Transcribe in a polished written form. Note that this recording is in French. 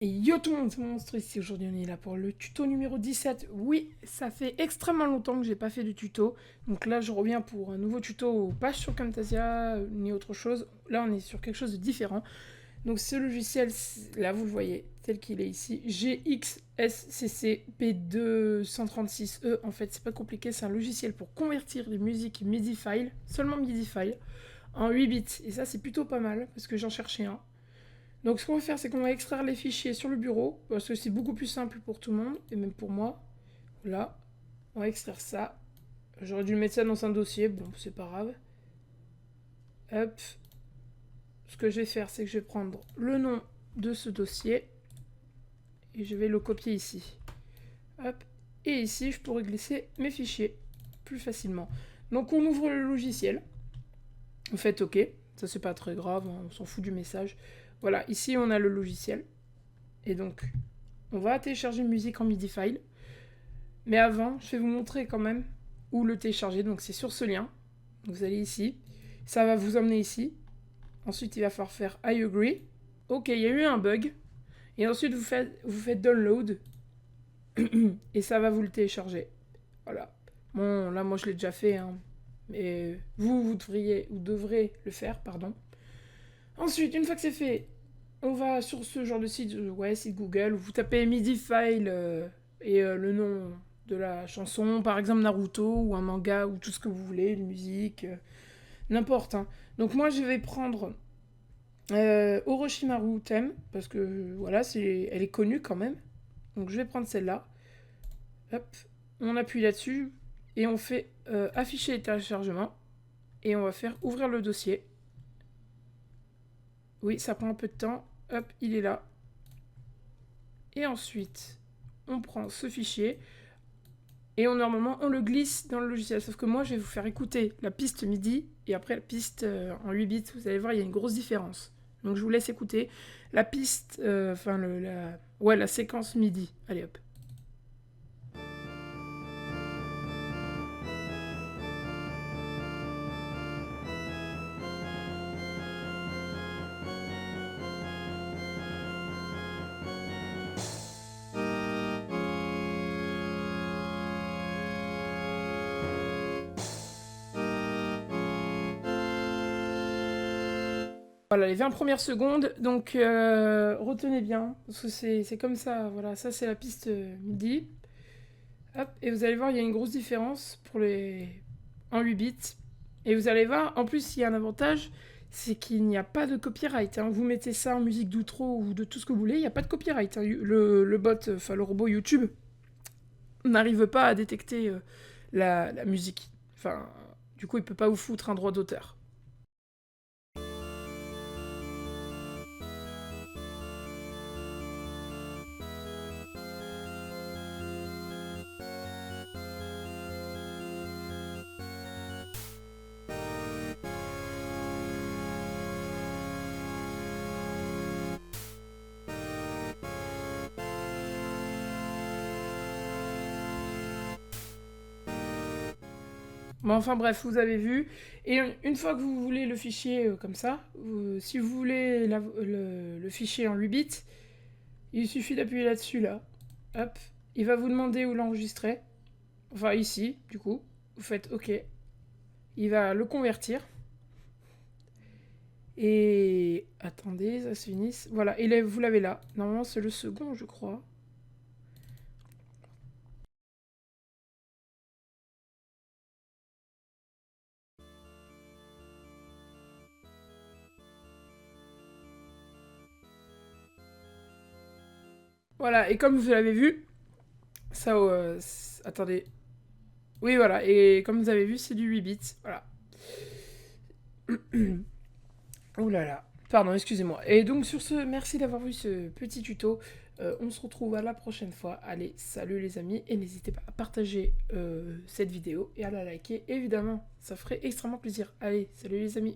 Et yo tout le monde, c'est Monstre ici. Aujourd'hui, on est là pour le tuto numéro 17. Oui, ça fait extrêmement longtemps que j'ai pas fait de tuto. Donc là, je reviens pour un nouveau tuto, pas sur Camtasia ni autre chose. Là, on est sur quelque chose de différent. Donc ce logiciel, là, vous le voyez, tel qu'il est ici, GXSCC P236E. En fait, c'est pas compliqué, c'est un logiciel pour convertir les musiques MIDI files, seulement MIDI files, en 8 bits. Et ça, c'est plutôt pas mal, parce que j'en cherchais un. Donc ce qu'on va faire, c'est qu'on va extraire les fichiers sur le bureau, parce que c'est beaucoup plus simple pour tout le monde, et même pour moi. Là, on va extraire ça. J'aurais dû mettre ça dans un dossier, bon, c'est pas grave. Hop. Ce que je vais faire, c'est que je vais prendre le nom de ce dossier, et je vais le copier ici. Hop. Et ici, je pourrais glisser mes fichiers plus facilement. Donc on ouvre le logiciel. Vous faites OK. Ça, c'est pas très grave, hein, on s'en fout du message. Voilà, ici, on a le logiciel. Et donc, on va télécharger une musique en MIDI file. Mais avant, je vais vous montrer quand même où le télécharger. Donc c'est sur ce lien. Vous allez ici. Ça va vous emmener ici. Ensuite, il va falloir faire I agree. Ok, il y a eu un bug. Et ensuite, vous faites download. Et ça va vous le télécharger. Voilà. Bon, là, moi, je l'ai déjà fait. Hein. Mais vous devrez le faire, pardon. Ensuite, une fois que c'est fait, on va sur ce genre de site, site Google, où vous tapez MIDI file et le nom de la chanson, par exemple Naruto ou un manga ou tout ce que vous voulez, une musique, n'importe. Hein. Donc moi je vais prendre Orochimaru Theme, parce que voilà, elle est connue quand même. Donc je vais prendre celle-là. Hop, on appuie là-dessus et on fait afficher les téléchargements et on va faire ouvrir le dossier. Oui, ça prend un peu de temps. Hop, il est là. Et ensuite, on prend ce fichier et normalement on le glisse dans le logiciel. Sauf que moi, je vais vous faire écouter la piste MIDI et après la piste en 8 bits. Vous allez voir, il y a une grosse différence. Donc je vous laisse écouter la piste, la séquence MIDI. Allez hop. Voilà, les 20 premières secondes, donc retenez bien, parce que c'est comme ça, voilà, ça c'est la piste MIDI. Hop, et vous allez voir, il y a une grosse différence en 8 bits. Et vous allez voir, en plus, il y a un avantage, c'est qu'il n'y a pas de copyright. Hein. Vous mettez ça en musique d'outro ou de tout ce que vous voulez, il n'y a pas de copyright. Hein. Le bot, enfin le robot YouTube, n'arrive pas à détecter la musique. Enfin, du coup, il peut pas vous foutre un droit d'auteur. Bon, enfin bref, vous avez vu. Et une fois que vous voulez le fichier comme ça, si vous voulez le fichier en 8 bits, il suffit d'appuyer là-dessus, là. Hop. Il va vous demander où l'enregistrer. Enfin, ici, du coup. Vous faites OK. Il va le convertir. Et attendez, ça se finisse. Voilà, et là, vous l'avez là. Normalement, c'est le second, je crois. Voilà, et comme vous l'avez vu, ça... attendez. Oui, voilà, et comme vous avez vu, c'est du 8 bits. Voilà. Ouh là là. Pardon, excusez-moi. Et donc sur ce, merci d'avoir vu ce petit tuto. On se retrouve à la prochaine fois. Allez, salut les amis. Et n'hésitez pas à partager cette vidéo et à la liker, évidemment. Ça ferait extrêmement plaisir. Allez, salut les amis.